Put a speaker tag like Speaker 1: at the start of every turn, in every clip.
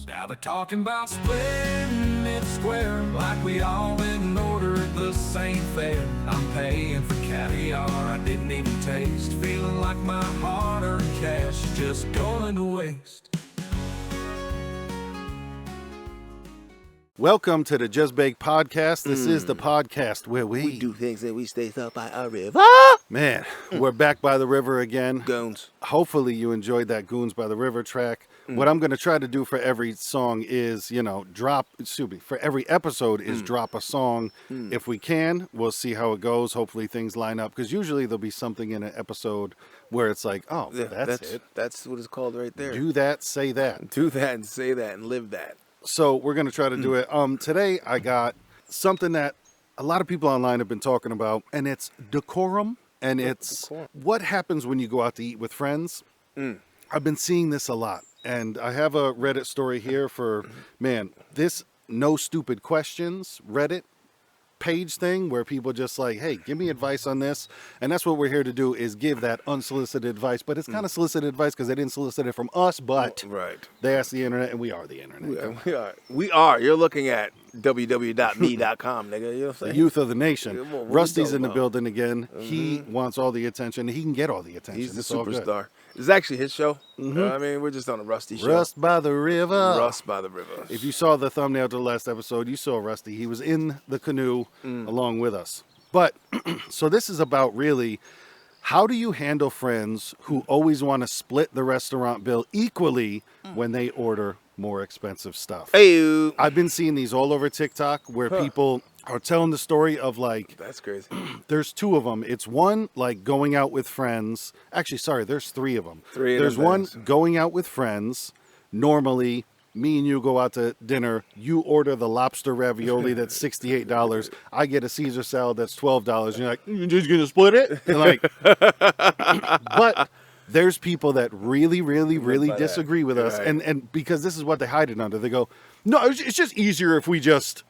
Speaker 1: Now they're talking about splitting it square, like we all didn't order the same fare. I'm paying for caviar I didn't even taste, feeling like my hard-earned cash just going to waste.
Speaker 2: Welcome to the Just Bake Podcast. This is the podcast where
Speaker 3: We do things and we stay up by our river.
Speaker 2: Man, we're back by the river again.
Speaker 3: Goons.
Speaker 2: Hopefully you enjoyed that Goons by the River track. What I'm going to try to do for every song is, for every episode is drop a song. If we can, we'll see how it goes. Hopefully things line up, because usually there'll be something in an episode where it's like, oh,
Speaker 3: Yeah,
Speaker 2: that's it.
Speaker 3: That's what it's called right there.
Speaker 2: Do that, say that.
Speaker 3: Do that and say that and live that.
Speaker 2: So we're going to try to do it. Today I got something that a lot of people online have been talking about, and it's decorum. And it's what happens when you go out to eat with friends. I've been seeing this a lot. And I have a Reddit story here for, this No Stupid Questions Reddit page thing where people just like, hey, give me advice on this. And that's what we're here to do, is give that unsolicited advice. But it's kind of solicited advice because they didn't solicit it from us, but they asked the internet, and we are the internet.
Speaker 3: We are. You're looking at www.me.com, nigga. You know what I'm saying?
Speaker 2: The youth of the nation.
Speaker 3: Yeah, well,
Speaker 2: Rusty's in the building again. He wants all the attention. He can get all the attention.
Speaker 3: He's the
Speaker 2: It's all good.
Speaker 3: superstar. It's actually his show. I mean, we're just on a Rusty show.
Speaker 2: Rust by the river.
Speaker 3: Rust by the river.
Speaker 2: If you saw the thumbnail to the last episode, you saw Rusty. He was in the canoe along with us. But, so this is about really, how do you handle friends who always want to split the restaurant bill equally when they order more expensive stuff?
Speaker 3: Hey,
Speaker 2: I've been seeing these all over TikTok where people are telling the story of like,
Speaker 3: that's crazy.
Speaker 2: there's two of them. It's one, like going out with friends. Actually, sorry, there's three of them. There's one going out with friends. Normally, me and you go out to dinner. You order the lobster ravioli that's $68. I get a Caesar salad that's $12. You're like, you're just going to split it? And like, but there's people that really disagree with us.
Speaker 3: Right.
Speaker 2: And because this is what they hide it under. They go, no, it's just easier if we just...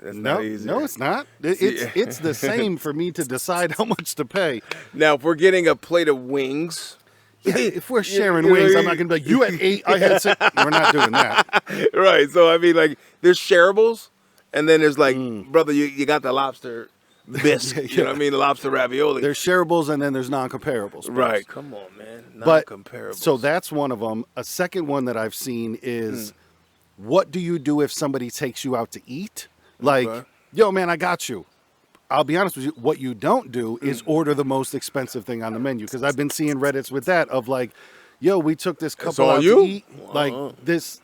Speaker 2: No, it's not. It's the same for me to decide how much to pay.
Speaker 3: Now, if we're getting a plate of wings...
Speaker 2: Yeah, if we're sharing wings, I'm not going to be like, you had 8, I had 6. We're not doing that.
Speaker 3: Right. So, I mean, like, there's shareables, and then there's like, brother, you got the lobster bisque. You know what I mean? The lobster ravioli.
Speaker 2: There's shareables, and then there's non-comparables.
Speaker 3: Right. Come on, man. Non-comparables.
Speaker 2: So that's one of them. A second one that I've seen is, what do you do if somebody takes you out to eat? Like, yo, man, I got you. I'll be honest with you, what you don't do is order the most expensive thing on the menu. Because I've been seeing Reddits with that of like, yo, we took this couple out to eat. Like, this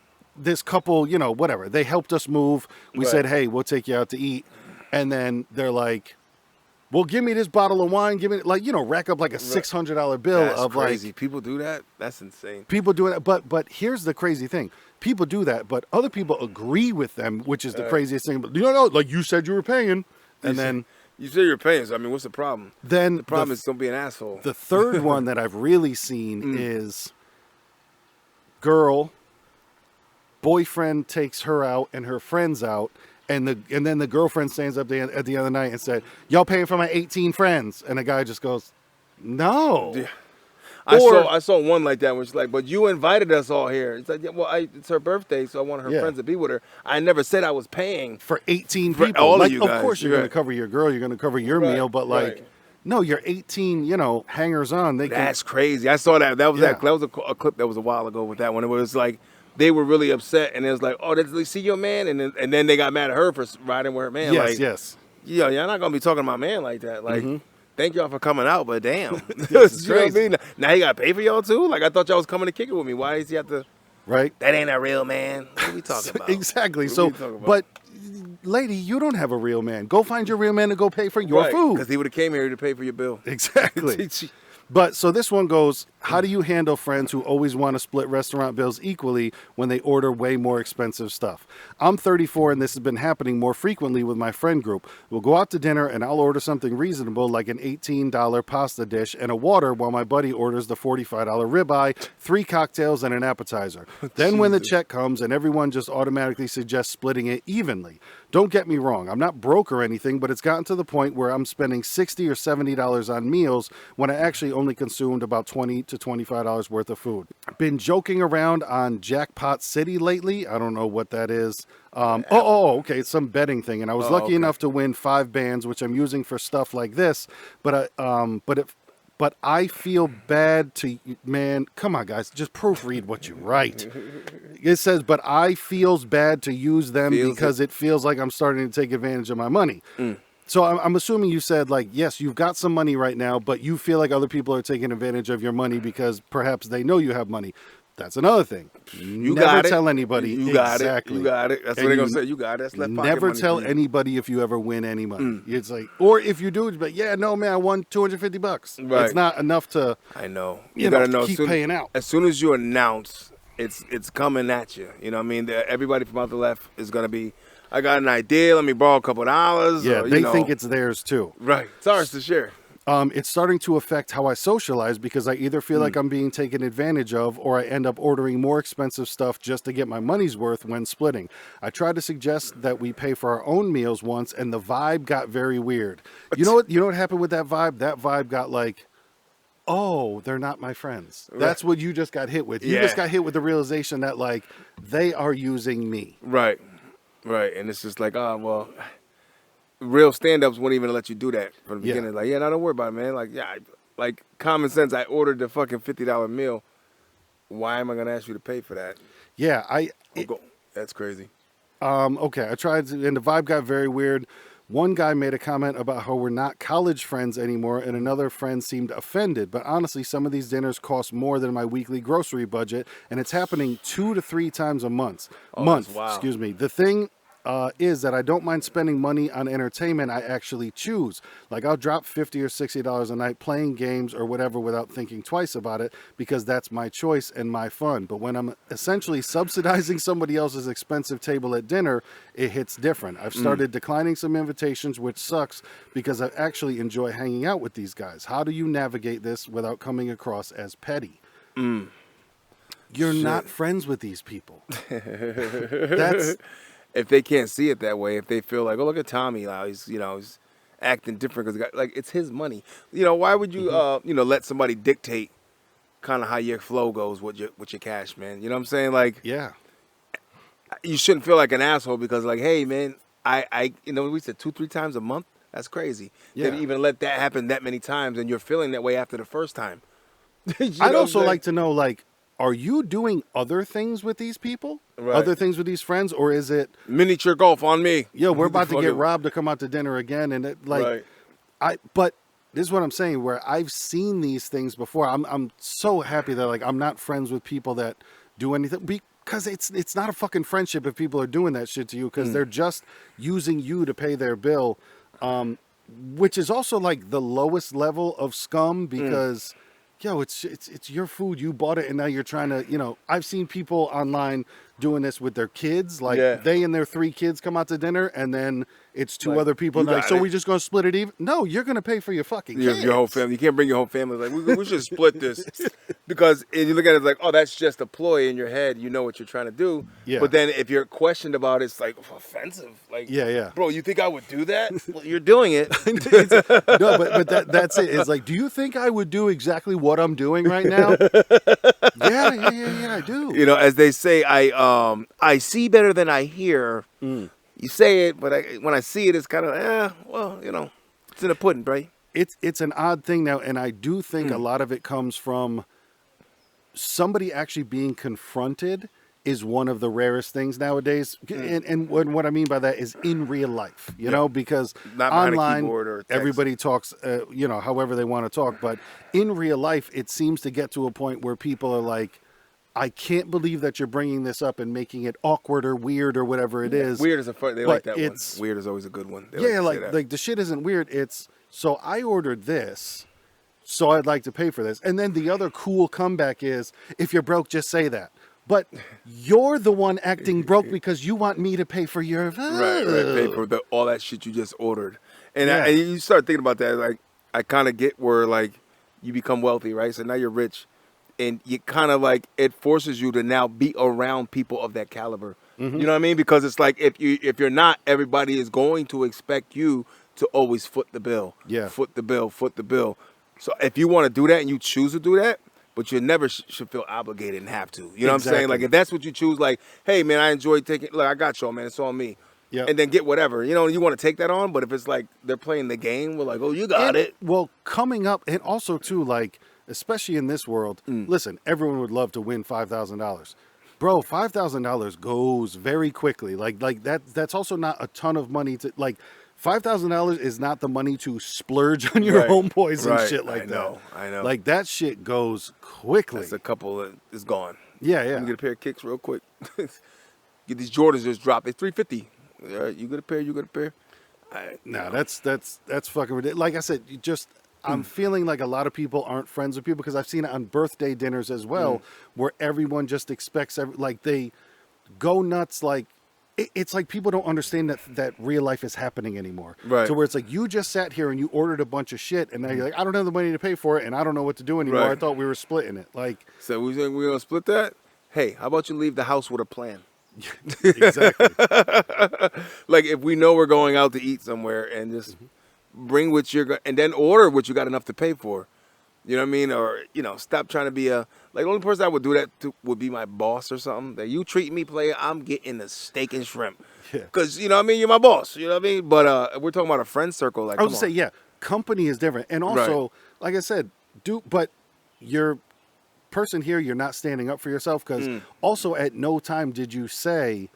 Speaker 2: couple, whatever. They helped us move. We said, hey, we'll take you out to eat. And then they're like, well, give me this bottle of wine. Give me, rack up like a $600 bill.
Speaker 3: That's
Speaker 2: of
Speaker 3: crazy.
Speaker 2: Like,
Speaker 3: people do that? That's insane.
Speaker 2: People do it. But here's the crazy thing. People do that, but other people agree with them, which is the craziest thing. But like you said you were paying. And then
Speaker 3: you say you're paying, so I mean, what's the problem?
Speaker 2: Then
Speaker 3: the problem is don't be an asshole.
Speaker 2: The third one that I've really seen is girl, boyfriend takes her out and her friends out, and then the girlfriend stands up at the end of the night and said, "Y'all paying for my 18 friends?" And the guy just goes, "No."
Speaker 3: Yeah. I saw one like that, which is like, but you invited us all here. It's like, yeah, well, it's her birthday, so I wanted her friends to be with her. I never said I was paying
Speaker 2: for 18 people.
Speaker 3: All
Speaker 2: like,
Speaker 3: of you guys.
Speaker 2: Of course, you're going to cover your girl, you're going to cover your meal, but like, no, you're 18, hangers on.
Speaker 3: That's crazy. I saw that. That was a clip that was a while ago with that one. It was like they were really upset, and it was like, oh, did they see your man? And then they got mad at her for riding with her man.
Speaker 2: Yes.
Speaker 3: Yo, you're not going to be talking to my man like that. Like. Thank y'all for coming out, but damn. You
Speaker 2: know what I
Speaker 3: mean? Now he got to pay for y'all too? Like, I thought y'all was coming to kick it with me. Why does he have to?
Speaker 2: Right.
Speaker 3: That ain't a real man. What are we talking about?
Speaker 2: Exactly. But, lady, you don't have a real man. Go find your real man and go pay for your food.
Speaker 3: Because he would have came here to pay for your bill.
Speaker 2: Exactly. But so this one goes, how do you handle friends who always want to split restaurant bills equally when they order way more expensive stuff? I'm 34 and this has been happening more frequently with my friend group. We'll go out to dinner and I'll order something reasonable like an $18 pasta dish and a water while my buddy orders the $45 ribeye, 3 cocktails and an appetizer. Then when the check comes and everyone just automatically suggests splitting it evenly. Don't get me wrong, I'm not broke or anything, but it's gotten to the point where I'm spending $60 or $70 on meals when I actually only consumed about $20 to $25 worth of food. Been joking around on Jackpot City lately. I don't know what that is. Okay, it's some betting thing, and I was lucky enough to win 5 bands, which I'm using for stuff like this. But I feel bad to, man, come on, guys, just proofread what you write. It says, but I feels bad to use them because it feels like I'm starting to take advantage of my money. So I'm assuming you said, like, yes, you've got some money right now, but you feel like other people are taking advantage of your money because perhaps they know you have money. That's another thing.
Speaker 3: You
Speaker 2: never
Speaker 3: got it.
Speaker 2: tell anybody.
Speaker 3: You got
Speaker 2: exactly.
Speaker 3: it. You got it. That's what they're going to say. You got it. That's left pocket
Speaker 2: never
Speaker 3: money
Speaker 2: tell
Speaker 3: for you.
Speaker 2: anybody if you ever win any money. It's like, or if you do, but yeah, no, man, I won $250.
Speaker 3: Right.
Speaker 2: It's not enough to.
Speaker 3: I know.
Speaker 2: You
Speaker 3: gotta
Speaker 2: know,
Speaker 3: know
Speaker 2: keep paying out.
Speaker 3: As soon as you announce, it's coming at you. You know what I mean? Everybody from out the left is going to be, I got an idea. Let me borrow a couple dollars.
Speaker 2: Yeah,
Speaker 3: or,
Speaker 2: they think it's theirs too.
Speaker 3: Right. It's ours to share.
Speaker 2: It's starting to affect how I socialize because I either feel like I'm being taken advantage of or I end up ordering more expensive stuff just to get my money's worth when splitting. I tried to suggest that we pay for our own meals once and the vibe got very weird. You know what happened with that vibe? That vibe got like, oh, they're not my friends. That's what you just got hit with. You just got hit with the realization that, like, they are using me.
Speaker 3: Right. And it's just like, well, real stand-ups wouldn't even let you do that from the beginning. Like, no, don't worry about it, man. Like, like common sense. I ordered the fucking $50 meal. Why am I gonna ask you to pay for that?
Speaker 2: Yeah,
Speaker 3: that's crazy.
Speaker 2: Okay, I tried to, and the vibe got very weird. One guy made a comment about how we're not college friends anymore, and another friend seemed offended. But honestly, some of these dinners cost more than my weekly grocery budget, and it's happening 2 to 3 times a month.
Speaker 3: Wow.
Speaker 2: Excuse me. The thing is that I don't mind spending money on entertainment I actually choose. Like, I'll drop $50 or $60 a night playing games or whatever without thinking twice about it because that's my choice and my fun. But when I'm essentially subsidizing somebody else's expensive table at dinner, it hits different. I've started declining some invitations, which sucks because I actually enjoy hanging out with these guys. How do you navigate this without coming across as petty? You're not friends with these people. That's...
Speaker 3: If they can't see it that way, if they feel like, oh, look at Tommy now, he's acting different because like it's his money. Why would you let somebody dictate kind of how your flow goes with your cash, man? You know what I'm saying? Like,
Speaker 2: yeah,
Speaker 3: you shouldn't feel like an asshole because like, hey, man, I we said 2-3 times a month. That's crazy.
Speaker 2: Yeah.
Speaker 3: That even let that happen that many times, and you're feeling that way after the first time.
Speaker 2: I'd also like to know, like, are you doing other things with these people?
Speaker 3: Right.
Speaker 2: Other things with these friends? Or is it...
Speaker 3: miniature golf on me.
Speaker 2: Yo, we're about to get robbed to come out to dinner again. And it, like, but this is what I'm saying, where I've seen these things before. I'm so happy that, like, I'm not friends with people that do anything. Because it's not a fucking friendship if people are doing that shit to you. Because they're just using you to pay their bill. Which is also, like, the lowest level of scum because... Yo, it's your food. You bought it, and now you're trying to, I've seen people online doing this with their kids. Like, they and their 3 kids come out to dinner, and then it's 2 other people. Like, so we just going to split it even? No, you're going to pay for your fucking kids.
Speaker 3: Your whole family. You can't bring your whole family. Like, we should split this. Because if you look at it like, oh, that's just a ploy in your head. You know what you're trying to do. Yeah. But then if you're questioned about it, it's like offensive. Like, bro, you think I would do that? Well, you're doing it.
Speaker 2: No, but that's it. It's like, do you think I would do exactly what I'm doing right now? Yeah, I do.
Speaker 3: As they say, I see better than I hear. You say it, but when I see it, it's kind of, it's in the pudding, right?
Speaker 2: It's an odd thing now, and I do think a lot of it comes from somebody actually being confronted is one of the rarest things nowadays. And what I mean by that is in real life, because
Speaker 3: not
Speaker 2: online,
Speaker 3: or
Speaker 2: everybody talks, however they want to talk. But in real life, it seems to get to a point where people are like, I can't believe that you're bringing this up and making it awkward or weird or whatever it is.
Speaker 3: Weird is they like that one. Weird is always a good one.
Speaker 2: Like the shit isn't weird. It's, so I ordered this, so I'd like to pay for this. And then the other cool comeback is, if you're broke, just say that. But you're the one acting broke because you want me to pay for your...
Speaker 3: Right, pay for all that shit you just ordered. And, and you start thinking about that, like, I kind of get where, like, you become wealthy, right? So now you're rich. And you kind of like, it forces you to now be around people of that caliber. You know what I mean? Because it's like, if you're not, everybody is going to expect you to always foot the bill.
Speaker 2: Yeah.
Speaker 3: Foot the bill. So if you want to do that and you choose to do that, but you never should feel obligated and have to. You know what I'm saying? Like if that's what you choose, like, hey man, I enjoy taking. Look, I got y'all, man. It's on me.
Speaker 2: Yeah.
Speaker 3: And then get whatever. You know, you want to take that on, but if it's like they're playing the game, we're like, oh, you got it.
Speaker 2: Well, coming up, and also too, like especially in this world, listen, everyone would love to win $5,000. Bro, $5,000 goes very quickly. Like that's also not a ton of money to like. $5,000 is not the money to splurge on your homeboys and shit like that.
Speaker 3: I know.
Speaker 2: Like that shit goes quickly.
Speaker 3: That's a couple that is gone.
Speaker 2: Yeah.
Speaker 3: Let me get a pair of kicks real quick. Get these Jordans just dropped. It's $350. All right, you get a pair. You get a pair.
Speaker 2: No, that's fucking ridiculous. Like I said, I'm feeling like a lot of people aren't friends with people because I've seen it on birthday dinners as well, where everyone just expects like they go nuts. Like it's like people don't understand that real life is happening anymore.
Speaker 3: Right.
Speaker 2: So where it's like you just sat here and you ordered a bunch of shit, and now you're like, I don't have the money to pay for it, and I don't know what to do anymore.
Speaker 3: Right.
Speaker 2: I thought we were splitting it. Like,
Speaker 3: so we think we're gonna split that? Hey, how about you leave the house with a plan?
Speaker 2: exactly.
Speaker 3: Like if we know we're going out to eat somewhere and just bring what and then order what you got enough to pay for. You know what I mean? Or, stop trying to be like the only person I would do that to would be my boss or something. That you treat me, player, I'm getting the steak and shrimp.
Speaker 2: Yeah.
Speaker 3: Cause you know what I mean? You're my boss. You know what I mean? But we're talking about a friend circle. Like
Speaker 2: I was gonna say, yeah, company is different. And also, like I said, but your person here, you're not standing up for yourself because also at no time did you say,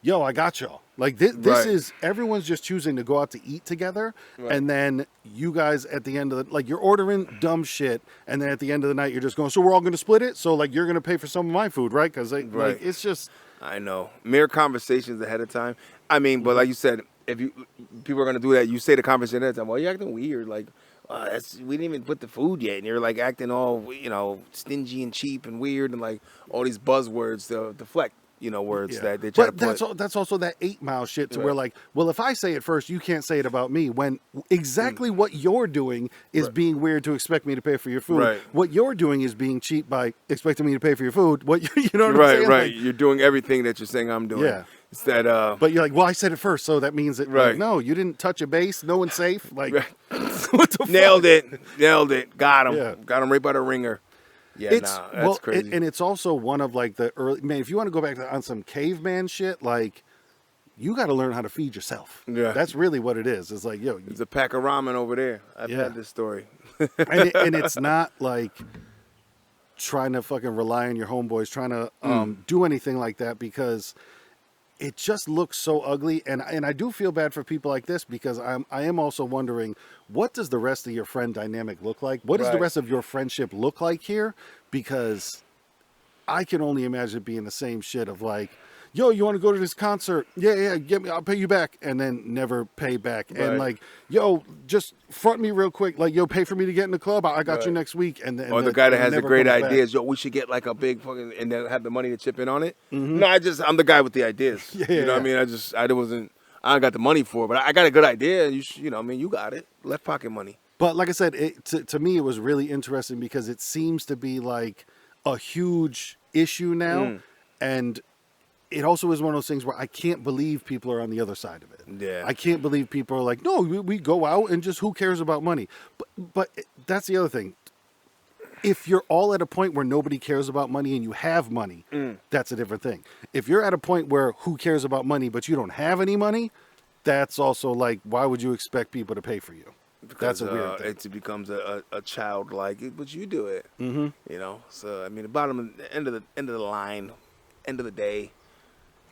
Speaker 2: yo, I got y'all. Like this is everyone's just choosing to go out to eat together, and then you guys at the end of the you're ordering dumb shit, and then at the end of the night you're just going, so we're all going to split it. So like you're going to pay for some of my food, right? Because like it's just
Speaker 3: I know mere conversations ahead of time. I mean, but like you said, if people are going to do that, you say the conversation ahead of time. Well, you're acting weird, like. We didn't even put the food yet, and you're like acting all stingy and cheap and weird, and like all these buzzwords to deflect words that they try to put.
Speaker 2: That's also that 8 Mile shit to where like, well, if I say it first, you can't say it about me. When exactly what you're doing is being weird to expect me to pay for your food.
Speaker 3: Right.
Speaker 2: What you're doing is being cheap by expecting me to pay for your food. What you know what I'm saying?
Speaker 3: Right.
Speaker 2: Like,
Speaker 3: You're doing everything that you're saying I'm doing.
Speaker 2: Yeah.
Speaker 3: It's that.
Speaker 2: But you're like, well, I said it first, so that means that. Like, no, you didn't touch a base. No one's safe. Like, what the fuck?
Speaker 3: Nailed it. Got him.
Speaker 2: Yeah.
Speaker 3: Got him right by the ringer. Yeah, that's crazy.
Speaker 2: And it's also one of like the early man. If you want to go back on some caveman shit, like you got to learn how to feed yourself.
Speaker 3: Yeah,
Speaker 2: that's really what it is. It's like, yo,
Speaker 3: there's a pack of ramen over there. I've had this story.
Speaker 2: and it's not like trying to fucking rely on your homeboys, trying to do anything like that because it just looks so ugly. And I do feel bad for people like this because I am also wondering, what does the rest of your friend dynamic look like? What does the rest of your friendship look like here? Because I can only imagine it being the same shit of like, yo, you want to go to this concert? Yeah, get me, I'll pay you back. And then never pay back. Right. And like, yo, just front me real quick. Like, yo, pay for me to get in the club. I got you next week. And then,
Speaker 3: or the guy that has the great ideas. Yo, we should get like a big fucking, and then have the money to chip in on it. No, I'm the guy with the ideas. You know what I mean? I don't got the money for it, but I got a good idea. You got it. Left pocket money.
Speaker 2: But like I said, to me, it was really interesting because it seems to be like a huge issue now. And it also is one of those things where I can't believe people are on the other side of it.
Speaker 3: Yeah.
Speaker 2: I can't believe people are like, no, we go out and just who cares about money? But that's the other thing. If you're all at a point where nobody cares about money and you have money, that's a different thing. If you're at a point where who cares about money but you don't have any money, that's also like, why would you expect people to pay for you?
Speaker 3: Because,
Speaker 2: that's a weird thing.
Speaker 3: It becomes a child like, but you do it. So I mean, the end of the line, end of the day.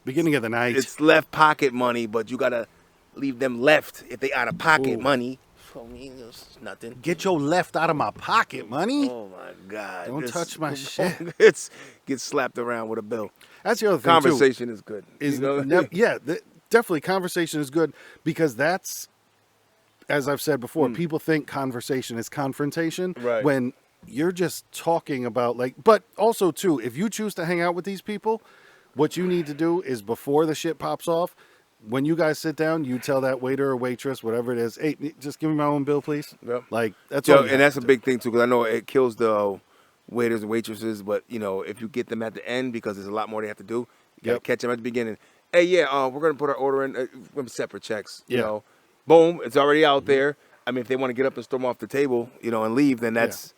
Speaker 2: Beginning of the night.
Speaker 3: It's left pocket money, but you gotta leave them left if they out of pocket money. For me, it's nothing.
Speaker 2: Get your left out of my pocket, money.
Speaker 3: Oh my God!
Speaker 2: Don't touch my shit.
Speaker 3: Get slapped around with a bill.
Speaker 2: That's the other thing.
Speaker 3: Conversation is good.
Speaker 2: Definitely conversation is good because that's, as I've said before, people think conversation is confrontation when you're just talking about but also too, if you choose to hang out with these people, what you need to do is before the shit pops off, when you guys sit down, you tell that waiter or waitress, whatever it is, hey, just give me my own bill, please. Yep. Like, that's all.
Speaker 3: And that's a big thing, too, because I know it kills the waiters and waitresses, but, if you get them at the end, because there's a lot more they have to do, you got to catch them at the beginning. Hey, we're going to put our order in separate checks. You know, boom, it's already out there. I mean, if they want to get up and storm off the table, and leave, then that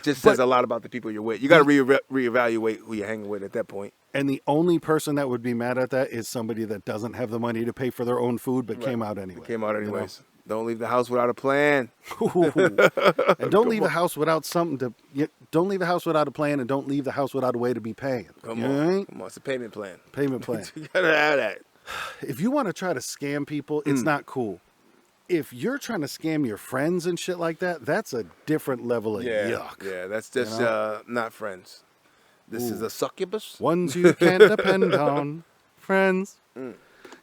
Speaker 3: just says a lot about the people you're with. You got to reevaluate who you're hanging with at that point.
Speaker 2: And the only person that would be mad at that is somebody that doesn't have the money to pay for their own food, but came out anyway.
Speaker 3: Came out anyways. Don't leave the house without a plan.
Speaker 2: And don't leave the house without something to. Don't leave the house without a plan, and don't leave the house without a way to be paying.
Speaker 3: Come on, it's a payment plan.
Speaker 2: Payment plan.
Speaker 3: You gotta have that.
Speaker 2: If you want to try to scam people, it's not cool. If you're trying to scam your friends and shit like that, that's a different level of yuck.
Speaker 3: Yeah, that's just not friends. This is a succubus.
Speaker 2: Ones you can't depend on, friends.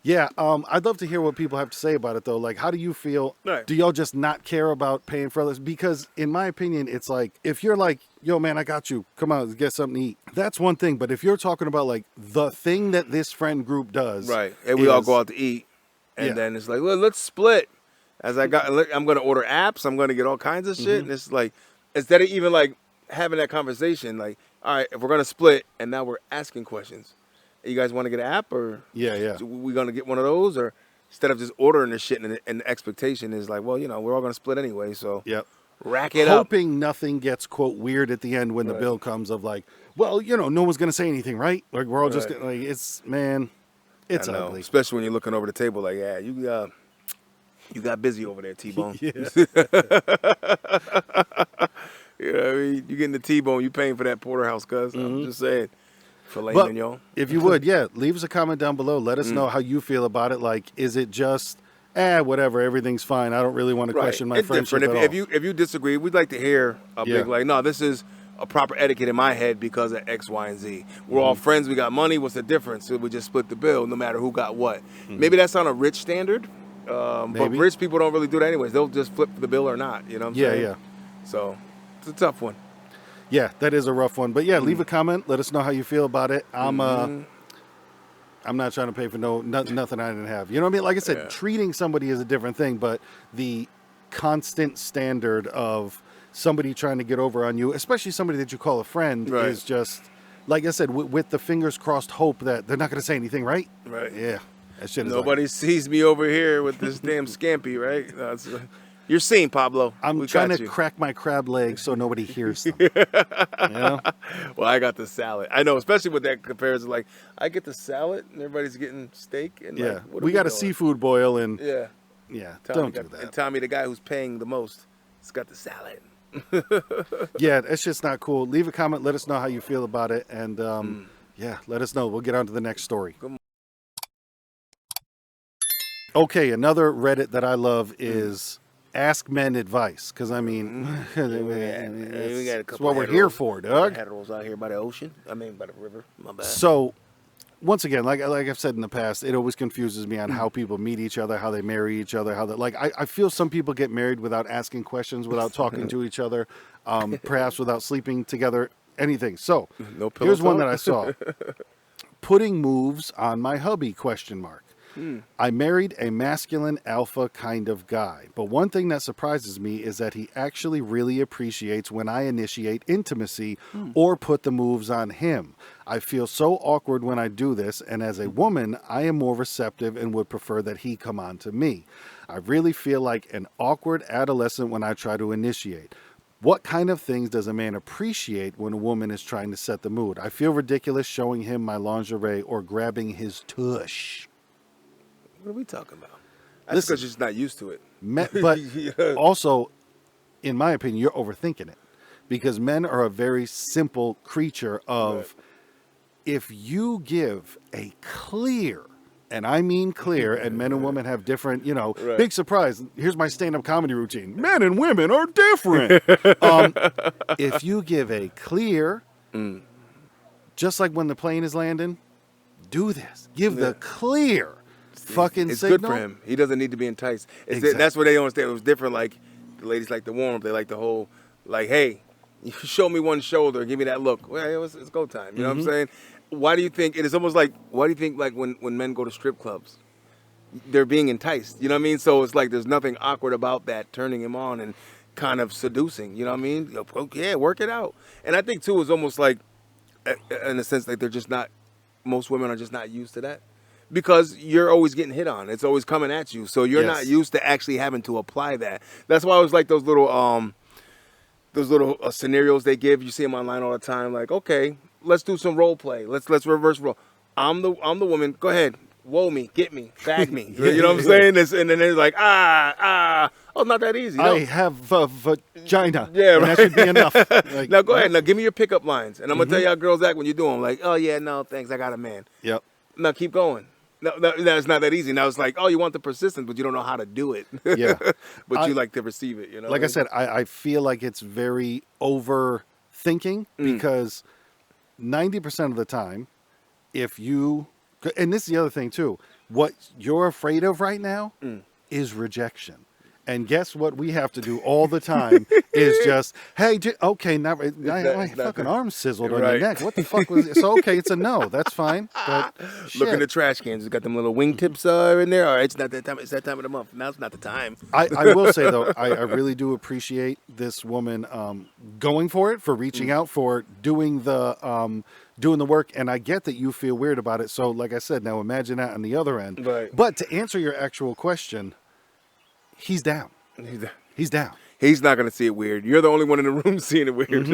Speaker 2: Yeah, I'd love to hear what people have to say about it, though. Like, how do you feel?
Speaker 3: Right.
Speaker 2: Do y'all just not care about paying for others? Because, in my opinion, it's like, if you're like, yo, man, I got you. Come on, let's get something to eat. That's one thing. But if you're talking about, like, the thing that this friend group does.
Speaker 3: Right. And we all go out to eat. And then it's like, well, let's split. I'm going to order apps. I'm going to get all kinds of shit. And it's like, instead of even, like, having that conversation, like, all right, if we're going to split, and now we're asking questions. You guys want to get an app, or we going to get one of those, or instead of just ordering this shit, and the expectation is like, well, we're all going to split anyway, so rack it up.
Speaker 2: Hoping nothing gets, quote, weird at the end when the bill comes of like, well, no one's going to say anything, right? Like, we're all just, like, it's ugly.
Speaker 3: Especially when you're looking over the table like, yeah, you got busy over there, T-Bone.
Speaker 2: Yeah.
Speaker 3: You know what I mean? You getting the T-Bone, you paying for that porterhouse, cuz. I'm just saying. But
Speaker 2: if you would, leave us a comment down below. Let us know how you feel about it. Like, is it just, whatever, everything's fine. I don't really want to question my friendship at all.
Speaker 3: If you disagree, we'd like to hear a big, like, no, this is a proper etiquette in my head because of X, Y, and Z. We're all friends. We got money. What's the difference? So we just split the bill no matter who got what. Maybe that's on a rich standard, but rich people don't really do that anyways. They'll just flip the bill or not. You know what I'm saying? Yeah. So it's a tough one.
Speaker 2: Yeah, that is a rough one. But leave a comment. Let us know how you feel about it. I'm not trying to pay for nothing I didn't have. You know what I mean? Like I said, treating somebody is a different thing, but the constant standard of somebody trying to get over on you, especially somebody that you call a friend, is just, like I said, with the fingers crossed hope that they're not going to say anything, right?
Speaker 3: Right.
Speaker 2: Yeah. That shit is
Speaker 3: Nobody sees me over here with this damn scampi, right? You're seen, Pablo.
Speaker 2: I'm trying to crack my crab legs so nobody hears them.
Speaker 3: Well, I got the salad. I know, especially with that comparison. Like, I get the salad, and everybody's getting steak. And like,
Speaker 2: we got a seafood boil, and
Speaker 3: Tommy
Speaker 2: don't do that.
Speaker 3: And Tommy, the guy who's paying the most, has got the salad.
Speaker 2: It's just not cool. Leave a comment. Let us know how you feel about it, and let us know. We'll get on to the next story. Okay, another Reddit that I love is Ask Men Advice, because I mean, it's what we're here for, Doug.
Speaker 3: Heteros out here by the ocean. I mean, by the river. My bad.
Speaker 2: So, once again, like I've said in the past, it always confuses me on how people meet each other, how they marry each other, I feel some people get married without asking questions, without talking to each other, perhaps without sleeping together, anything. So, here's one that I saw: putting moves on my hubby? ? I married a masculine alpha kind of guy, but one thing that surprises me is that he actually really appreciates when I initiate intimacy or put the moves on him. I feel so awkward when I do this, and as a woman, I am more receptive and would prefer that he come on to me. I really feel like an awkward adolescent when I try to initiate. What kind of things does a man appreciate when a woman is trying to set the mood? I feel ridiculous showing him my lingerie or grabbing his tush.
Speaker 3: What are we talking about? That's because you're just not used to it.
Speaker 2: But also, in my opinion, you're overthinking it. Because men are a very simple creature of, if you give a clear, and I mean clear, and men and women have different, big surprise. Here's my stand-up comedy routine. Men and women are different. If you give a clear, just like when the plane is landing, do this. Give the clear. Fucking
Speaker 3: it's
Speaker 2: signal.
Speaker 3: Good for him. He doesn't need to be enticed.
Speaker 2: Exactly.
Speaker 3: That's what they don't understand. It was different. Like, the ladies like the warm up. They like the whole, like, hey, you show me one shoulder, give me that look. Well, it's go time. You know what I'm saying? Why do you think it is almost like? Why do you think like when men go to strip clubs, they're being enticed? You know what I mean? So it's like there's nothing awkward about that, turning him on and kind of seducing. You know what I mean? Yeah, work it out. And I think too, it's almost like, in a sense, like they're just not. Most women are just not used to that. Because you're always getting hit on. It's always coming at you. So you're not used to actually having to apply that. That's why I was like those little scenarios they give. You see them online all the time. Like, okay, let's do some role play. Let's reverse role. I'm the woman. Go ahead. Whoa me, get me, bag me. You know what I'm saying? And then they're like, oh, not that easy. No.
Speaker 2: I have a vagina.
Speaker 3: Yeah,
Speaker 2: and
Speaker 3: right.
Speaker 2: that should be enough. Like,
Speaker 3: Now go ahead. Now give me your pickup lines, and I'm gonna tell you how girls act when you do them. Like, oh yeah, no, thanks, I got a man.
Speaker 2: Yep.
Speaker 3: Now keep going. No, it's not that easy. Now it's like, oh, you want the persistence, but you don't know how to do it.
Speaker 2: Yeah.
Speaker 3: But you like to receive it. You know.
Speaker 2: Like I said, I feel like it's very overthinking because 90% of the time, if you, and this is the other thing too, what you're afraid of right now is rejection. And guess what we have to do all the time is just, hey, okay, now my fucking arm sizzled on your neck. What the fuck was it? So, okay, it's a no. That's fine. But
Speaker 3: look in the trash cans. It's got them little wingtips in there. All right, it's not that time. It's that time of the month. Now it's not the time.
Speaker 2: I will say, though, I really do appreciate this woman going for it, for reaching out, for doing the work. And I get that you feel weird about it. So, like I said, now imagine that on the other end.
Speaker 3: Right.
Speaker 2: But to answer your actual question, he's down. He's down.
Speaker 3: He's not gonna see it weird. You're the only one in the room seeing it weird.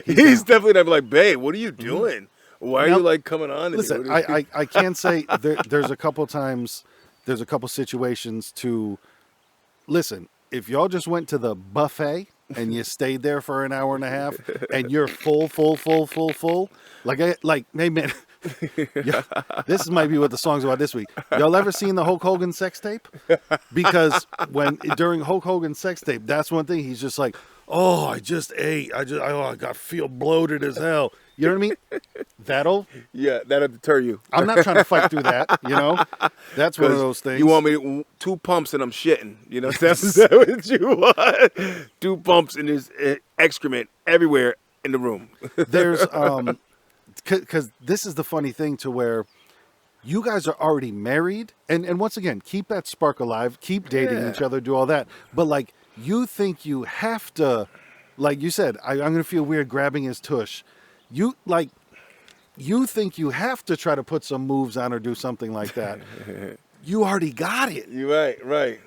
Speaker 3: He's definitely gonna be like, babe, what are you doing? Why are you like coming on to
Speaker 2: listen,
Speaker 3: me?
Speaker 2: I can say there's a couple times, there's a couple situations to listen. If y'all just went to the buffet and you stayed there for an hour and a half and you're full, like, hey man, yeah, this might be what the song's about this week. Y'all ever seen the Hulk Hogan sex tape? Because during Hulk Hogan's sex tape, that's one thing. He's just like, oh, I just ate. I feel bloated as hell. You know what I mean? That'll
Speaker 3: deter you.
Speaker 2: I'm not trying to fight through that. You know, that's one of those things.
Speaker 3: You want me to, 2 pumps and I'm shitting. You know, that's what you want. 2 pumps and there's excrement everywhere in the room.
Speaker 2: There's because this is the funny thing to where you guys are already married, and once again, keep that spark alive, keep dating each other, do all that. But like, you think you have to, like you said, I'm gonna feel weird grabbing his tush. You think you have to try to put some moves on or do something like that. You already got it.
Speaker 3: You're right.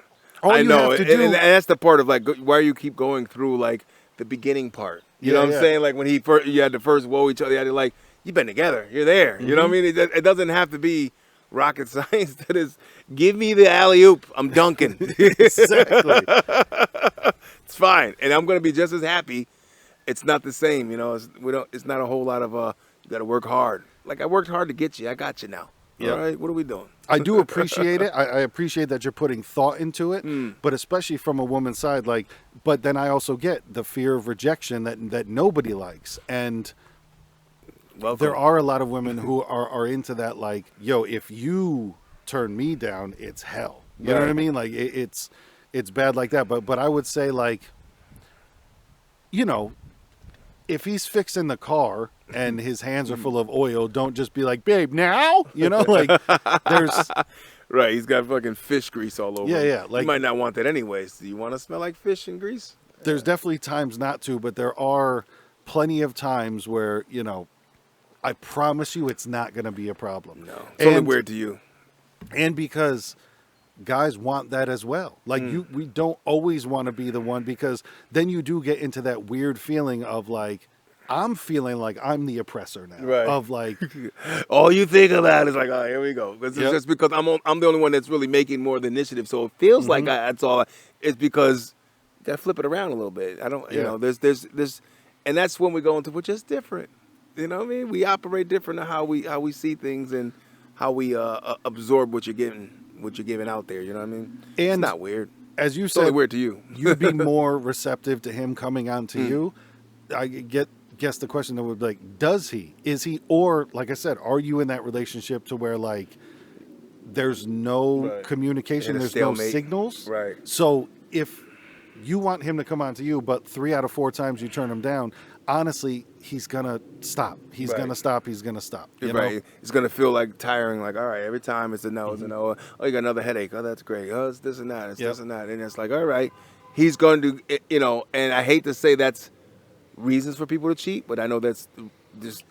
Speaker 2: All
Speaker 3: I
Speaker 2: you
Speaker 3: know,
Speaker 2: have to do,
Speaker 3: and that's the part of like why you keep going through like the beginning part. You know what I'm saying? Like when you had the first whoa each other, you had to like, you've been together. You're there. You know what I mean? It doesn't have to be rocket science. That is, give me the alley-oop. I'm dunking.
Speaker 2: exactly.
Speaker 3: It's fine. And I'm going to be just as happy. It's not the same. You know, it's not a whole lot of, you got to work hard. Like I worked hard to get you. I got you now. Yep. All right. What are we doing?
Speaker 2: I do appreciate it. I appreciate that you're putting thought into it, but especially from a woman's side, like, but then I also get the fear of rejection that nobody likes. And there are a lot of women who are into that, like, yo, if you turn me down, it's hell. You know what I mean? Like it's bad like that. But I would say, like, you know, if he's fixing the car and his hands are full of oil, don't just be like, babe, now? You know, like there's
Speaker 3: right, he's got fucking fish grease all over him.
Speaker 2: Yeah, like,
Speaker 3: you might not want that anyways. Do you want to smell like fish and grease?
Speaker 2: There's definitely times not to, but there are plenty of times where, you know, I promise you it's not going to be a problem.
Speaker 3: No. It's only weird to you.
Speaker 2: And because guys want that as well. Like we don't always want to be the one, because then you do get into that weird feeling of like, I'm feeling like I'm the oppressor now.
Speaker 3: Right.
Speaker 2: Of like,
Speaker 3: all you think about is like, oh, here we go. It's just because I'm the only one that's really making more of the initiative. So it feels like that's all. It's because you got to flip it around a little bit. I don't, you know, there's, and that's when we go into, we're just different. You know what I mean? We operate different in how we see things and how we absorb what you're giving out there. You know what I mean? And it's not weird.
Speaker 2: As you
Speaker 3: it's
Speaker 2: said,
Speaker 3: only weird to you.
Speaker 2: You'd be more receptive to him coming on to you. I guess the question that would be like, is he, or like I said, are you in that relationship to where like there's no communication, there's no signals?
Speaker 3: Right.
Speaker 2: So if you want him to come on to you, but 3 out of 4 times you turn him down, honestly, he's gonna stop. He's gonna stop. He's gonna stop. You know?
Speaker 3: It's gonna feel like tiring. Like, all right, every time it's a no, it's a no. Oh, you got another headache. Oh, that's great. Oh, it's this and that. It's this and that. And it's like, all right, he's going to, you know. And I hate to say that's reasons for people to cheat, but I know that's just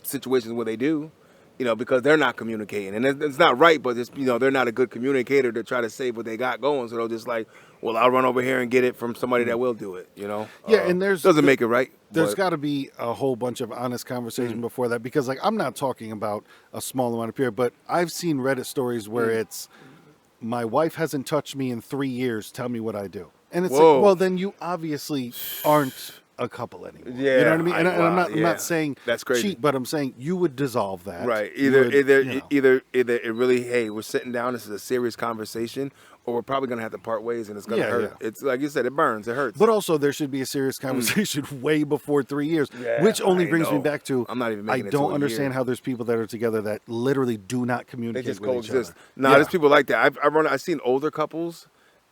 Speaker 3: situations where they do. because they're not communicating. And it's not right, but it's, they're not a good communicator to try to save what they got going. So they'll just like, well, I'll run over here and get it from somebody that will do it,
Speaker 2: Yeah, and
Speaker 3: doesn't make it right.
Speaker 2: There's got to be a whole bunch of honest conversation before that, because like I'm not talking about a small amount of period, but I've seen Reddit stories where it's, my wife hasn't touched me in 3 years, tell me what I do. And it's
Speaker 3: Whoa.
Speaker 2: like, well, then you obviously aren't a couple anymore.
Speaker 3: Yeah,
Speaker 2: you know what I mean? And I'm
Speaker 3: yeah.
Speaker 2: not saying
Speaker 3: That's crazy.
Speaker 2: cheat, but I'm saying you would dissolve that.
Speaker 3: Right.
Speaker 2: You
Speaker 3: Either
Speaker 2: would,
Speaker 3: either it really, hey, we're sitting down, this is a serious conversation, or we're probably gonna have to part ways, and it's gonna hurt.
Speaker 2: Yeah.
Speaker 3: It's like you said, it burns, it hurts.
Speaker 2: But also, there should be a serious conversation way before 3 years, which only brings me back to,
Speaker 3: I'm not even
Speaker 2: I
Speaker 3: making it to
Speaker 2: don't
Speaker 3: a
Speaker 2: understand
Speaker 3: year.
Speaker 2: how there's people that are together that literally do not
Speaker 3: They
Speaker 2: communicate
Speaker 3: just
Speaker 2: with each
Speaker 3: coexist.
Speaker 2: other.
Speaker 3: Nah, there's people like that. I've seen older couples,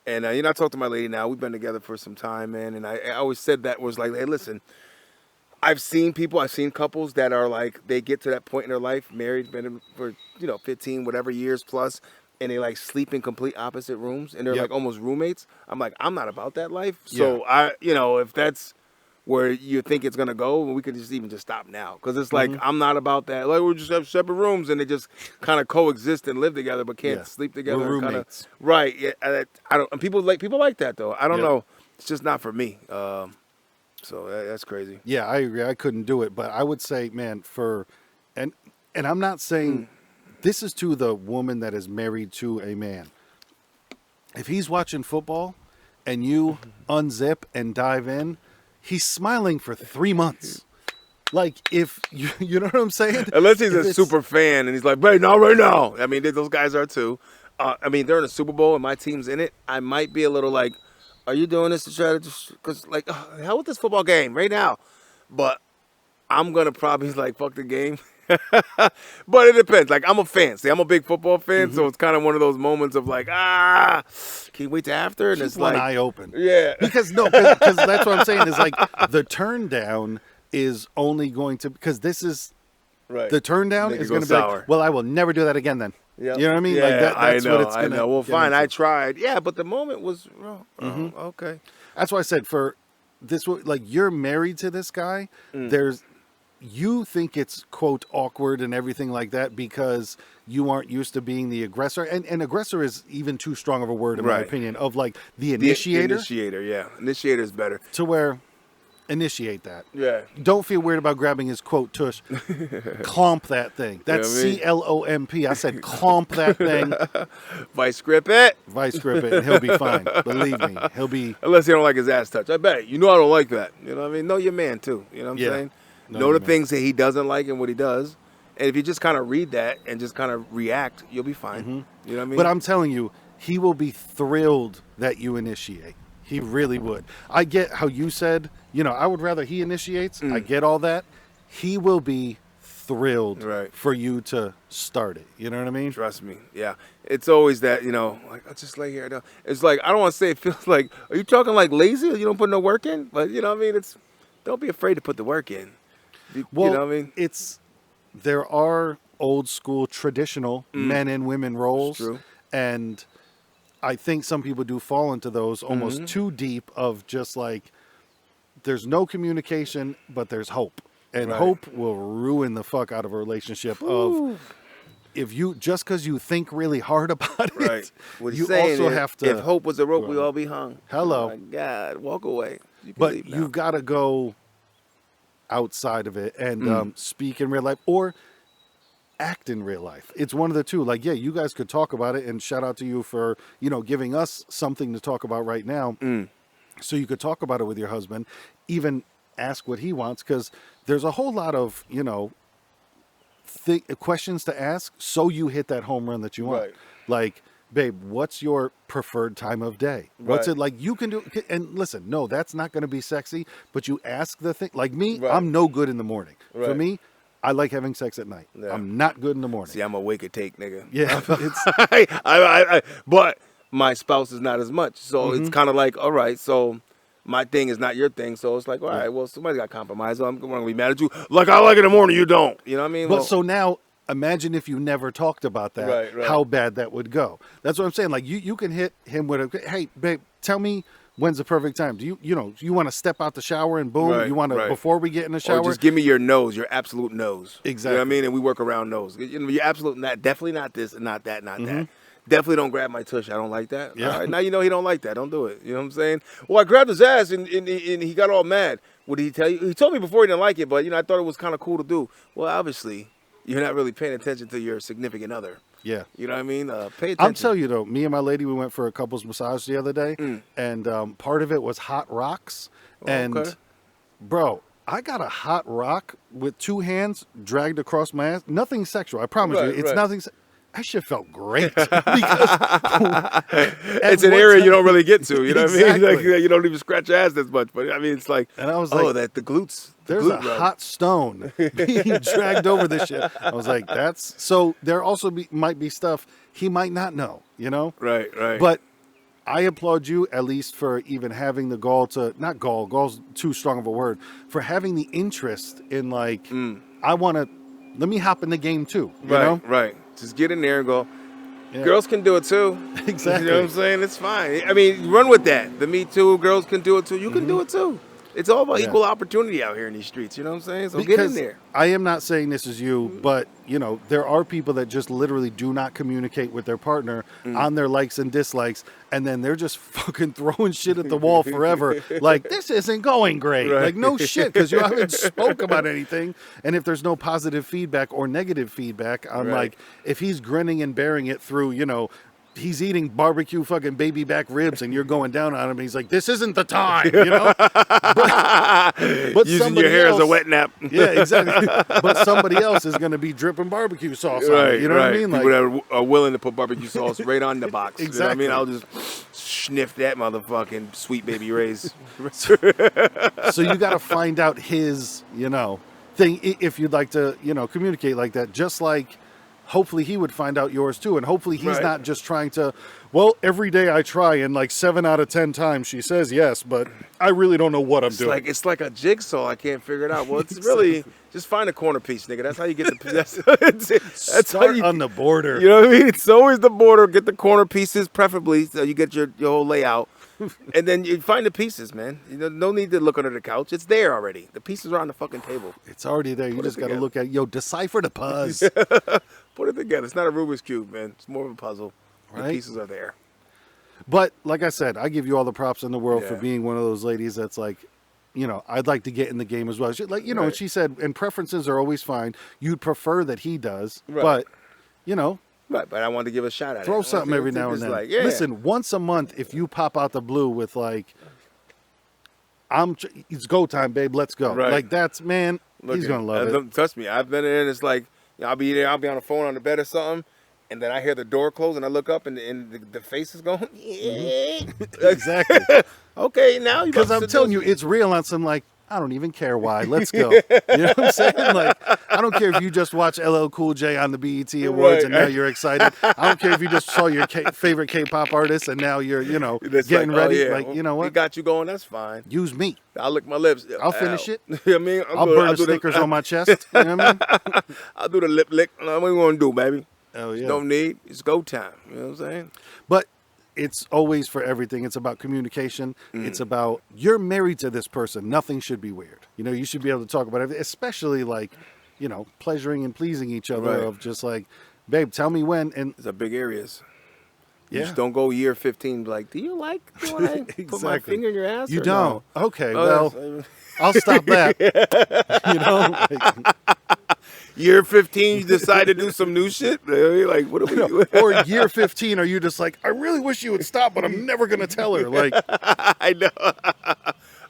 Speaker 3: and I talk to my lady now. We've been together for some time, man, and I always said that was like, hey, listen, I've seen couples that are like, they get to that point in their life, married, been for 15 whatever years plus, and they like sleep in complete opposite rooms, and they're like almost roommates. I'm like, I'm not about that life. So if that's where you think it's gonna go, we could just stop now, because it's like I'm not about that. Like, we'll just have separate rooms, and they just kind of coexist and live together, but can't sleep together.
Speaker 2: We're
Speaker 3: and
Speaker 2: roommates.
Speaker 3: Right? Yeah. I don't. And people like that though. I don't know. It's just not for me. So that's crazy.
Speaker 2: Yeah, I agree. I couldn't do it, but I would say, man, and I'm not saying this is to the woman that is married to a man. If he's watching football and you unzip and dive in, he's smiling for 3 months. Like, if you know what I'm saying?
Speaker 3: Unless he's a super fan and he's like, right now. I mean, those guys are too. I mean, they're in a Super Bowl and my team's in it. I might be a little like, are you doing this to try to just, because like, hell with this football game right now? But I'm going to probably like, fuck the game. But it depends. Like, I'm a fan. See, I'm a big football fan, so it's kind of one of those moments of like, can you wait to after? And
Speaker 2: Keep
Speaker 3: it's
Speaker 2: one
Speaker 3: like,
Speaker 2: eye open.
Speaker 3: yeah.
Speaker 2: Because that's what I'm saying is like, the turn down is only going to, because this is,
Speaker 3: Right.
Speaker 2: the turn down
Speaker 3: Make it
Speaker 2: is
Speaker 3: go
Speaker 2: going to be
Speaker 3: sour.
Speaker 2: like, well, I will never do that again then.
Speaker 3: Yep.
Speaker 2: You know what I mean?
Speaker 3: Yeah,
Speaker 2: Like that's what it's going to.
Speaker 3: Well, fine. I tried. Yeah, but the moment was wrong. Okay.
Speaker 2: That's why I said for this, like, you're married to this guy. You think it's quote awkward and everything like that because you aren't used to being the aggressor, and aggressor is even too strong of a word in my opinion. Of like the initiator.
Speaker 3: The initiator, yeah. Initiator is better.
Speaker 2: To where initiate that.
Speaker 3: Yeah.
Speaker 2: Don't feel weird about grabbing his quote tush. Clomp that thing. That's CLOMP. I said clomp that thing.
Speaker 3: Vice grip it.
Speaker 2: Vice grip it, and he'll be fine. Believe me, he'll be.
Speaker 3: Unless you don't like his ass touch. I bet. I don't like that. You know what I mean? Know your man too. You know what I'm saying? Know the things that he doesn't like and what he does. And if you just kind of read that and just kind of react, you'll be fine. You know what I mean?
Speaker 2: But I'm telling you, he will be thrilled that you initiate. He really would. I get how you said, I would rather he initiates. I get all that. He will be thrilled for you to start it. You know what I mean?
Speaker 3: Trust me. Yeah. It's always that, like, I'll just lay here. It's like, I don't want to say it feels like, are you talking like lazy? You don't put no work in? But, you know what I mean? Don't be afraid to put the work in.
Speaker 2: Well,
Speaker 3: you know what I mean?
Speaker 2: There are old school traditional men and women roles.
Speaker 3: It's true.
Speaker 2: And I think some people do fall into those almost too deep of just like, there's no communication, but there's hope. And hope will ruin the fuck out of a relationship of if you, just because you think really hard about it,
Speaker 3: What
Speaker 2: you
Speaker 3: saying
Speaker 2: also
Speaker 3: is,
Speaker 2: have to.
Speaker 3: if hope was a rope, we all be hung.
Speaker 2: Hello.
Speaker 3: Oh my God, walk away.
Speaker 2: But you've got to go outside of it and speak in real life or act in real life. It's one of the two. Like, yeah, you guys could talk about it, and shout out to you for, giving us something to talk about right now. So you could talk about it with your husband, even ask what he wants, because there's a whole lot of, questions to ask so you hit that home run that you want.
Speaker 3: Right.
Speaker 2: Like, babe, what's your preferred time of day? What's it like you can do? And listen, no, that's not going to be sexy, but you ask the thing. Like me, I'm no good in the morning. For me, I like having sex at night. Yeah. I'm not good in the morning.
Speaker 3: See, I'm a wake and take nigga.
Speaker 2: Yeah.
Speaker 3: But my spouse is not as much. So it's kind of like, all right, so my thing is not your thing. So it's like, all right, well, somebody got compromised. So I'm going to be mad at you. Like, I like it in the morning, you don't. You know what I mean?
Speaker 2: But so now, imagine if you never talked about that, how bad that would go. That's what I'm saying. Like, you can hit him with hey, babe, tell me When's the perfect time? Do you want to step out the shower and boom?
Speaker 3: Right,
Speaker 2: You want to
Speaker 3: right.
Speaker 2: before we get in the shower?
Speaker 3: Or just give me your nose, your absolute nose.
Speaker 2: Exactly.
Speaker 3: You know what I mean? And we work around nose. Your absolute, definitely not this and not that, not that. Definitely don't grab my tush. I don't like that.
Speaker 2: Yeah.
Speaker 3: All right, now you know he don't like that. Don't do it. You know what I'm saying? Well, I grabbed his ass and he got all mad. What did he tell you? He told me before he didn't like it, but I thought it was kind of cool to do. Well, obviously, you're not really paying attention to your significant other.
Speaker 2: Yeah.
Speaker 3: You know what I mean? Pay attention.
Speaker 2: I'll tell you though, me and my lady, we went for a couples massage the other day, and part of it was hot rocks. And
Speaker 3: okay.
Speaker 2: bro, I got a hot rock with 2 hands dragged across my ass. Nothing sexual, I promise you. It's nothing. That shit felt great because
Speaker 3: it's an area you don't really get to. You know what I mean?
Speaker 2: Exactly.
Speaker 3: Like, you don't even scratch your ass as much. But I mean, it's like,
Speaker 2: and I was
Speaker 3: oh,
Speaker 2: like,
Speaker 3: that the glutes.
Speaker 2: There's a hot stone being dragged over this shit. I was like, that's so. There also might be stuff he might not know. You know?
Speaker 3: Right.
Speaker 2: But I applaud you at least for even having the gall to not gall. Gall's too strong of a word. For having the interest in like, I want to. Let me hop in the game too. You know?
Speaker 3: Right. Just get in there and go.
Speaker 2: Yeah.
Speaker 3: Girls can do it too.
Speaker 2: Exactly.
Speaker 3: You know what I'm saying? It's fine. I mean, run with that. The Me Too, girls can do it too. You can do it too. It's all about equal opportunity out here in these streets. You know what I'm saying? So
Speaker 2: Because
Speaker 3: get in there.
Speaker 2: I am not saying this is you, but there are people that just literally do not communicate with their partner on their likes and dislikes, and then they're just fucking throwing shit at the wall forever. Like, this isn't going great.
Speaker 3: Right.
Speaker 2: Like, no shit, because you haven't spoke about anything. And if there's no positive feedback or negative feedback, I'm like, if he's grinning and bearing it through, he's eating barbecue fucking baby back ribs and you're going down on him and he's like, this isn't the time, but
Speaker 3: using your hair as a wet nap.
Speaker 2: Yeah, exactly. But somebody else is going to be dripping barbecue sauce on it. You know what I mean? Like,
Speaker 3: people that are willing to put barbecue sauce right on the box.
Speaker 2: Exactly.
Speaker 3: You know what I mean? I'll just sniff that motherfucking Sweet Baby Ray's.
Speaker 2: So you got to find out his, thing if you'd like to, communicate like that. Just like hopefully he would find out yours too. And hopefully he's not just trying to, well, every day I try and like 7 out of 10 times she says yes, but I really don't know what I'm doing.
Speaker 3: It's like a jigsaw. I can't figure it out. Well, it's really just find a corner piece, nigga. That's how you get the. That's
Speaker 2: Start
Speaker 3: how you,
Speaker 2: on the border.
Speaker 3: You know what I mean? It's always the border. Get the corner pieces, preferably, so you get your whole layout. And then you find the pieces, man. No need to look under the couch. It's there already. The pieces are on the fucking table.
Speaker 2: It's already there. You just got to look at decipher the puzz.
Speaker 3: Put it together. It's not a Rubik's Cube, man. It's more of a puzzle.
Speaker 2: Right?
Speaker 3: The pieces are there.
Speaker 2: But like I said, I give you all the props in the world for being one of those ladies that's like, I'd like to get in the game as well. And she said, and preferences are always fine. You'd prefer that he does, but,
Speaker 3: Right, but I wanted to give a shout out.
Speaker 2: Throw something every now and then.
Speaker 3: Like,
Speaker 2: Listen, once a month, if you pop out the blue with like, it's go time, babe, let's go.
Speaker 3: Right.
Speaker 2: Like that's, man, he's going to love it.
Speaker 3: Trust me, I've been in there and it's like, I'll be there, I'll be on the phone on the bed or something, and then I hear the door close and I look up and the face is going,
Speaker 2: Exactly.
Speaker 3: Okay, now you
Speaker 2: because I'm telling you, it's real on some like, I don't even care why. Let's go. You know what I'm saying? Like, I don't care if you just watch LL Cool J on the BET Awards and now you're excited. I don't care if you just saw your favorite K-pop artist and now you're, getting ready. Like, you know what?
Speaker 3: We got you going. That's fine.
Speaker 2: Use me.
Speaker 3: I'll lick my lips.
Speaker 2: I'll finish it.
Speaker 3: You know what I mean?
Speaker 2: I'll burn the Snickers on my chest. You know what I mean?
Speaker 3: I'll do the lip lick. What you want to do, baby?
Speaker 2: Oh, yeah.
Speaker 3: Don't need. It's go time. You know what I'm saying?
Speaker 2: But it's always for everything. It's about communication. It's about, you're married to this person. Nothing should be weird. You should be able to talk about everything, especially like, pleasuring and pleasing each other of just like, babe, tell me when. And
Speaker 3: it's a big areas.
Speaker 2: Yeah.
Speaker 3: You just don't go year 15 like, do you like when I put my finger in your ass?
Speaker 2: You
Speaker 3: or
Speaker 2: don't.
Speaker 3: No?
Speaker 2: Okay, well, I'll stop that.
Speaker 3: Year 15, you decide to do some new shit? Like, what are we doing?
Speaker 2: Or year 15, are you just like, I really wish you would stop, but I'm never going to tell her. Like,
Speaker 3: I know.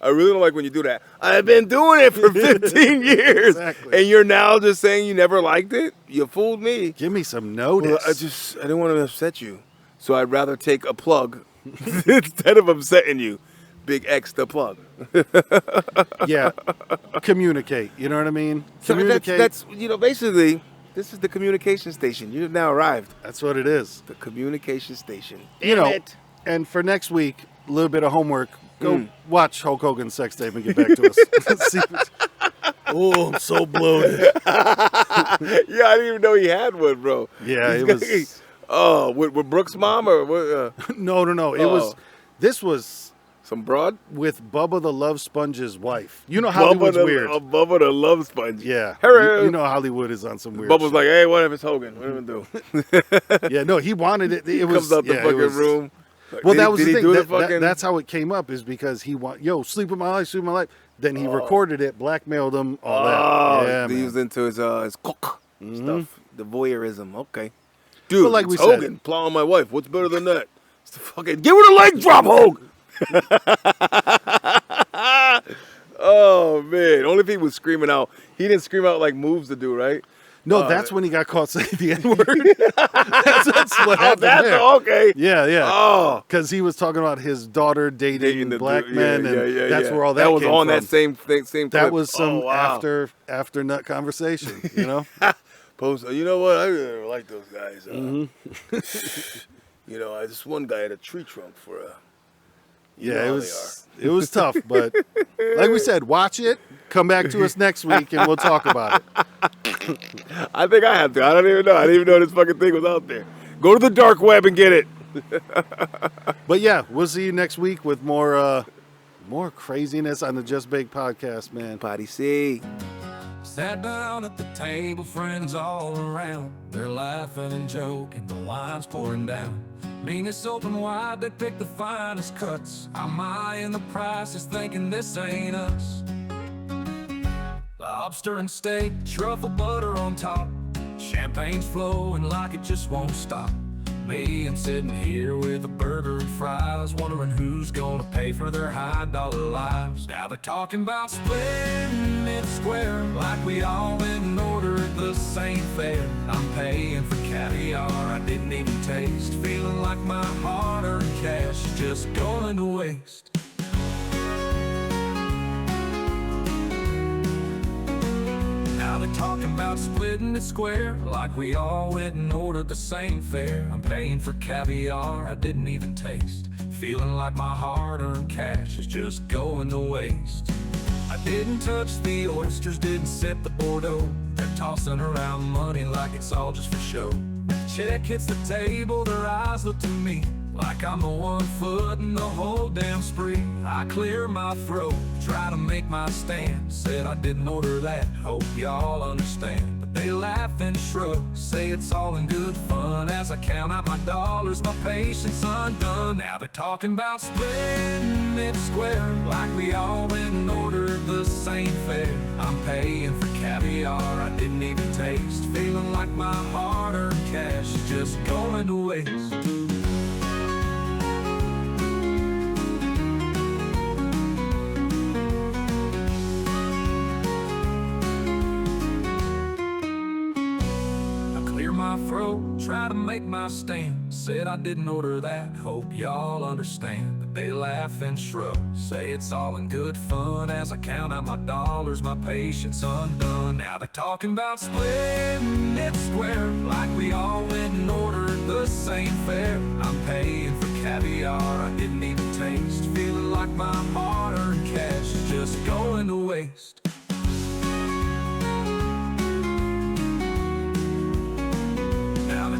Speaker 3: I really don't like when you do that. I've been doing it for 15 years.
Speaker 2: Exactly.
Speaker 3: And you're now just saying you never liked it? You fooled me.
Speaker 2: give me some notice.
Speaker 3: Well, I didn't want to upset you. So I'd rather take a plug instead of upsetting you. Big X the plug.
Speaker 2: Yeah. Communicate. You know what I mean?
Speaker 3: So
Speaker 2: Communicate.
Speaker 3: that's basically, this is the communication station. You've now arrived.
Speaker 2: That's what it is.
Speaker 3: The communication station.
Speaker 2: And for next week, a little bit of homework. Go watch Hulk Hogan's sex tape and get back to us. Oh, I'm so bloated.
Speaker 3: Yeah, I didn't even know he had one, bro.
Speaker 2: Yeah, it was.
Speaker 3: Oh, with Brooks' mom or what?
Speaker 2: No. This was
Speaker 3: Some broad?
Speaker 2: With Bubba the Love Sponge's wife. You know Hollywood's weird.
Speaker 3: Bubba the Love Sponge.
Speaker 2: Yeah.
Speaker 3: Hey,
Speaker 2: you know Hollywood is on some weird
Speaker 3: Bubba's
Speaker 2: shit.
Speaker 3: like, hey, what if it's Hogan? What do we do?
Speaker 2: Yeah, no, he wanted it. It was
Speaker 3: Comes out the fucking room.
Speaker 2: Well,
Speaker 3: Did
Speaker 2: that
Speaker 3: he-
Speaker 2: was
Speaker 3: did
Speaker 2: the
Speaker 3: he
Speaker 2: thing.
Speaker 3: do the fucking-
Speaker 2: That's how it came up, is because he sleep with my life, sleep with my life. Then he recorded it, blackmailed him, all that. Yeah,
Speaker 3: he
Speaker 2: man.
Speaker 3: was into his cock stuff, the voyeurism. Okay, dude,
Speaker 2: But like
Speaker 3: it's
Speaker 2: we said-
Speaker 3: Hogan plowing my wife. What's better than that? It's the fucking give her the leg drop, Hogan. Oh man! Only if he was screaming out. He didn't scream out like moves to do, right?
Speaker 2: No, that's when he got caught saying the N-word. that's what happened there.
Speaker 3: Okay.
Speaker 2: Yeah, yeah.
Speaker 3: Oh,
Speaker 2: Because he was talking about his daughter dating black men, and that's where all that
Speaker 3: was
Speaker 2: came
Speaker 3: on
Speaker 2: from.
Speaker 3: that same thing. Same.
Speaker 2: That
Speaker 3: clip.
Speaker 2: was some
Speaker 3: Oh, wow.
Speaker 2: after nut conversation, you know?
Speaker 3: Post. You know what? I really like those guys. You know, this one guy had a tree trunk for a. You know
Speaker 2: Yeah,
Speaker 3: how
Speaker 2: it was tough, but like we said, watch it. Come back to us next week, and we'll talk about it.
Speaker 3: I think I have to. I don't even know. I didn't even know this fucking thing was out there. Go to the dark web and get it.
Speaker 2: But yeah, we'll see you next week with more craziness on the Just Bake podcast, man.
Speaker 3: Potty C.
Speaker 1: Sat down at the table, friends all around. They're laughing and joking, the wine's pouring down. Venus open wide, they pick the finest cuts. I'm eyeing the prices, thinking this ain't us. Lobster and steak, truffle butter on top. Champagne's flowing like it just won't stop. Me, I'm sitting here with a burger and fries, wondering who's gonna pay for their high dollar lives. Now they're talking about splitting it square, like we all went and ordered the same fare. I'm paying for caviar I didn't even taste, feeling like my hard-earned cash is just going to waste. Now they're talking about splitting it square, like we all went and ordered the same fare. I'm paying for caviar I didn't even taste, feeling like my hard-earned cash is just going to waste. I didn't touch the oysters, didn't sip the Bordeaux. They're tossing around money like it's all just for show. Check hits the table, their eyes look to me like I'm the one footing the whole damn spree. I clear my throat, try to make my stand. Said I didn't order that, hope y'all understand. But they laugh and shrug, say it's all in good fun. As I count out my dollars, my patience undone. Now they're talking about splitting it square, like we all went and ordered the same fare. I'm paying for caviar I didn't even taste, feeling like my hard-earned cash is just going to waste. My throat, try to make my stand. Said I didn't order that, hope y'all understand. But they laugh and shrug, say it's all in good fun. As I count out my dollars, my patience undone. Now they're talking about splitting it square, like we all went and ordered the same fare. I'm paying for caviar I didn't even taste, feeling like my hard-earned cash is just going to waste.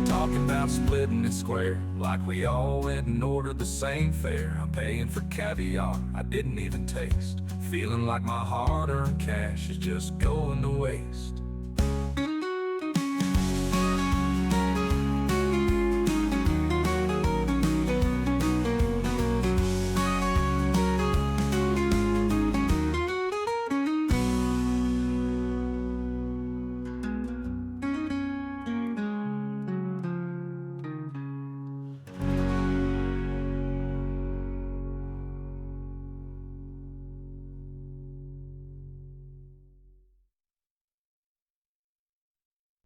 Speaker 1: Talking about splitting it square, like we all went and ordered the same fare. I'm paying for caviar I didn't even taste, feeling like my hard-earned cash is just going to waste.